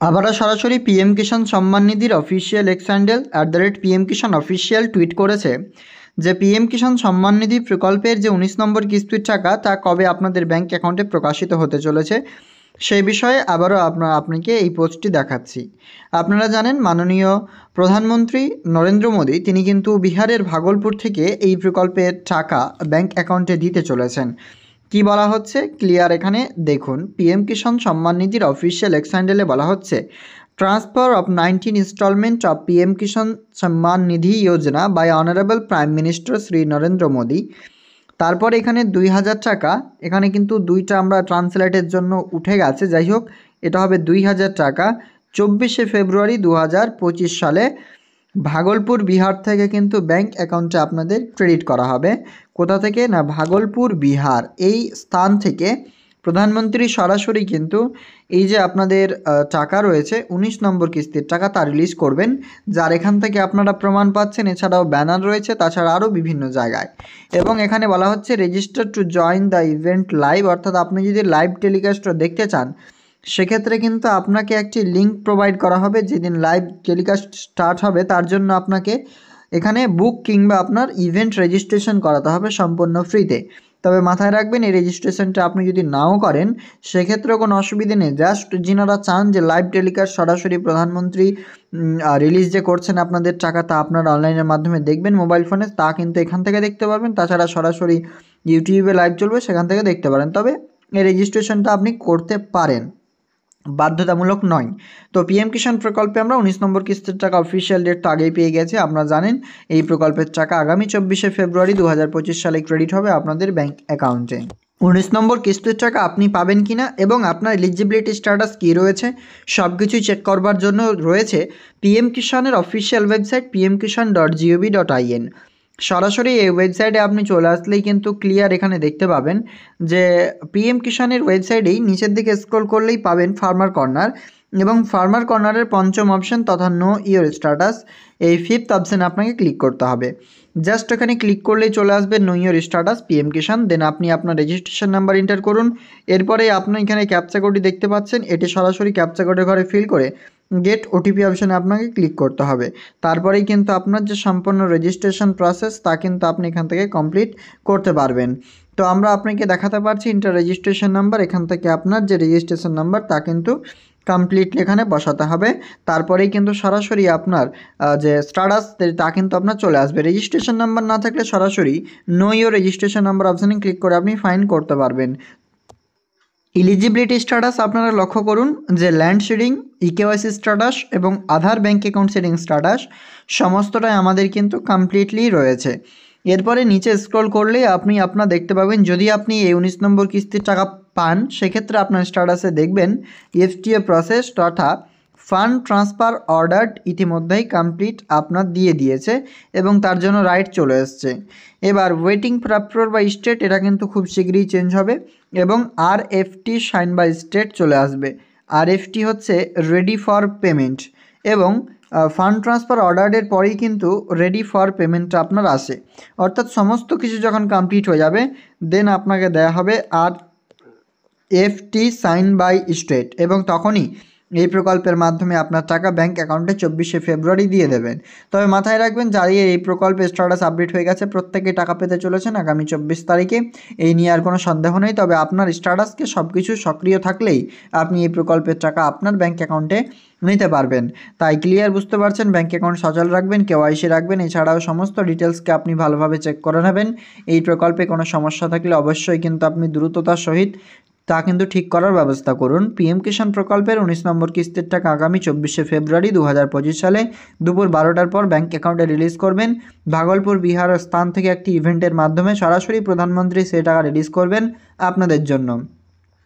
আবারও সরাসরি পিএম কিষাণ সম্মান নিধির অফিসিয়াল এক্স হ্যান্ডেল @PM কিষাণ অফিসিয়াল টুইট করেছে যে পিএম কিষাণ সম্মান নিধি প্রকল্পের যে 19 নম্বর কিস্তির টাকা তা কবে আপনাদের ব্যাংক অ্যাকাউন্টে প্রকাশিত হতে চলেছে সেই বিষয়ে আবারও আপনাকে এই পোস্টটি দেখাচ্ছি। আপনারা জানেন মাননীয় প্রধানমন্ত্রী নরেন্দ্র মোদী তিনি কিন্তু বিহারের ভাগলপুর থেকে এই প্রকল্পের টাকা ব্যাংক অ্যাকাউন্টে দিতে চলেছেন। কি বলা হচ্ছে ক্লিয়ার এখানে দেখুন, পিএম কিষাণ সম্মান নিধির অফিসিয়াল এক্স হ্যান্ডেলে বলা হচ্ছে transfer of 19 instalment of PM Kisan Samman Nidhi Yojana by honourable prime minister Shri Narendra Modi. তারপর এখানে 2000 টাকা, এখানে কিন্তু দুইটা আমরা ট্রান্সলেটের জন্য উঠে গেছে, যাই হোক এটা হবে 2000 টাকা 24শে ফেব্রুয়ারি 2025 সালে ভাগলপুর বিহার থেকে কিন্তু ব্যাংক অ্যাকাউন্টে আপনাদের ক্রেডিট করা হবে। কোথা থেকে না, ভাগলপুর বিহার এই স্থান থেকে প্রধানমন্ত্রী সরাসরি কিন্তু এই যে আপনাদের টাকা রয়েছে 19 নম্বর কিস্তির টাকা তা রিলিজ করবেন, যার এখান থেকে আপনারা প্রমাণ পাচ্ছেন। এছাড়াও ব্যানার রয়েছে, তাছাড়া আরও বিভিন্ন জায়গায়। এবং এখানে বলা হচ্ছে register to join the event live, অর্থাৎ আপনি যদি লাইভ টেলিকাস্টটা দেখতে চান সেক্ষেত্রে কিন্তু আপনাকে একটি লিঙ্ক প্রোভাইড করা হবে। যেদিন লাইভ টেলিকাস্ট স্টার্ট হবে তার জন্য আপনাকে এখানে বুক কিংবা আপনার ইভেন্ট রেজিস্ট্রেশন করাতে হবে সম্পূর্ণ ফ্রিতে। তবে মাথায় রাখবেন এই রেজিস্ট্রেশনটা আপনি যদি নাও করেন সেক্ষেত্রেও কোনো অসুবিধে নেই। জাস্ট যিনারা চান যে লাইভ টেলিকাস্ট সরাসরি প্রধানমন্ত্রী রিলিজ যে করছেন আপনাদের টাকা তা আপনারা অনলাইনের মাধ্যমে দেখবেন মোবাইল ফোনে, তা কিন্তু এখান থেকে দেখতে পারবেন। তাছাড়া সরাসরি ইউটিউবে লাইভ চলবে, সেখান থেকে দেখতে পারেন। তবে এই রেজিস্ট্রেশনটা আপনি করতে পারেন, বাধ্যতামূলক নয়। তো পিএম কিষাণ প্রকল্পে আমরা 19 নম্বর কিস্তির টাকা অফিসিয়াল ডেট তো আগেই পেয়ে গেছে। আপনারা জানেন এই প্রকল্পের টাকা আগামী 24শে ফেব্রুয়ারি 2025 সালে ক্রেডিট হবে আপনাদের ব্যাংক অ্যাকাউন্টে। 19 নম্বর কিস্তির টাকা আপনি পাবেন কিনা এবং আপনার এলিজিবিলিটি স্ট্যাটাস কী রয়েছে সব কিছুই চেক করবার জন্য রয়েছে পিএম কিষাণের অফিসিয়াল ওয়েবসাইট pmkishan.gov.in। সরাসরি এই ওয়েবসাইটে আপনি চলে আসলেই কিন্তু ক্লিয়ার এখানে দেখতে পাবেন যে পিএম কিষাণের ওয়েবসাইটেই নিচের দিকে স্ক্রল করলেই পাবেন ফার্মার কর্নার, এবং ফার্মার কর্নারের পঞ্চম অপশন তথা নো ইওর স্ট্যাটাস, এই 5th অপশানে আপনাকে ক্লিক করতে হবে। জাস্ট এখানে ক্লিক করলেই চলে আসবে নো ইওর স্ট্যাটাস পিএম কিষাণ। দেন আপনি আপনার রেজিস্ট্রেশন নাম্বার এন্টার করুন। এরপরে আপনি এখানে ক্যাপচা কোডটি দেখতে পাচ্ছেন, এটি সরাসরি ক্যাপচা কোডের ঘরে ফিল করে গেট ওটিপি অপশানে আপনাকে ক্লিক করতে হবে। তারপরেই কিন্তু আপনার যে সম্পূর্ণ রেজিস্ট্রেশন প্রসেস তা কিন্তু আপনি এখান থেকে কমপ্লিট করতে পারবেন। তো আমরা আপনাকে দেখাতে পারছি ইন্টার রেজিস্ট্রেশন নাম্বার, এখান থেকে আপনার যে রেজিস্ট্রেশন নাম্বার তা কিন্তু কমপ্লিটলি এখানে বসাতে হবে। তারপরেই কিন্তু সরাসরি আপনার যে স্ট্যাটাস তা কিন্তু আপনার চলে আসবে। রেজিস্ট্রেশন নাম্বার না থাকলে সরাসরি নো ইওর রেজিস্ট্রেশন নাম্বার অপশানে ক্লিক করে আপনি ফাইন করতে পারবেন। এলিজিবিলিটি স্ট্যাটাস আপনারা লক্ষ্য করুন যে ল্যান্ড শেডিং, ইকেওয়াইসি স্ট্যাটাস এবং আধার ব্যাঙ্ক অ্যাকাউন্ট সেটিং স্ট্যাটাস সমস্তটাই আমাদের কিন্তু কমপ্লিটলি রয়েছে। এরপরে নিচে স্ক্রল করলেই আপনি আপনার দেখতে পাবেন যদি আপনি এই 19 নম্বর কিস্তির টাকা পান সেক্ষেত্রে আপনার স্ট্যাটাসে দেখবেন এফটিএ প্রসেস তথা ফান্ড ট্রান্সফার অর্ডার ইতিমধ্যেই কমপ্লিট আপনার দিয়ে দিয়েছে এবং তার জন্য রাইট চলে এসছে। এবার waiting for approval by state, এটা কিন্তু খুব শীঘ্রই চেঞ্জ হবে এবং আরএফটি সাইন বাই স্টেট চলে আসবে। আরএফটি হচ্ছে রেডি ফর পেমেন্ট এবং ফান্ড ট্রান্সফার অর্ডারের পরেই কিন্তু রেডি ফর পেমেন্টটা আপনার আসে। অর্থাৎ সমস্ত কিছু যখন কমপ্লিট হয়ে যাবে দেন আপনাকে দেয়া হবে আরএফটি সাইন বাই স্টেট এবং তখনই এই প্রকল্পের মাধ্যমে আপনার টাকা ব্যাংক অ্যাকাউন্টে 24শে ফেব্রুয়ারি দিয়ে দেবেন। তবে মাথায় রাখবেন যারা এই প্রকল্পের স্ট্যাটাস আপডেট হয়ে গেছে প্রত্যেকেই টাকা পেতে চলেছেন আগামী 24 তারিখে, এই নিয়ে আর কোনো সন্দেহ নেই। তবে আপনার স্ট্যাটাসকে সব কিছু সক্রিয় থাকলেই আপনি এই প্রকল্পের টাকা আপনার ব্যাংক অ্যাকাউন্টে নিতে পারবেন। তাই ক্লিয়ার বুঝতে পারছেন, ব্যাংক অ্যাকাউন্ট সচল রাখবেন, কেওয়াইসি রাখবেন, এছাড়াও সমস্ত ডিটেলসকে আপনি ভালোভাবে চেক করে নেবেন। এই প্রকল্পে কোনো সমস্যা থাকলে অবশ্যই কিন্তু আপনি দ্রুততার সহিত তা কিন্তু ঠিক করার ব্যবস্থা করুন। পিএম কিষাণ প্রকল্পের 19 নম্বর কিস্তির টাকা আগামী 24শে ফেব্রুয়ারি 2025 সালে দুপুর 12টার পর ব্যাংক অ্যাকাউন্টে রিলিজ করবেন। ভাগলপুর বিহার স্থান থেকে একটি ইভেন্টের মাধ্যমে সরাসরি প্রধানমন্ত্রী সেই টাকা রিলিজ করবেন আপনাদের জন্য।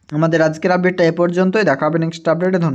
আমাদের আজকের আপডেটটা এ পর্যন্তই, দেখা হবে নেক্সট আপডেটে। ধন্যবাদ।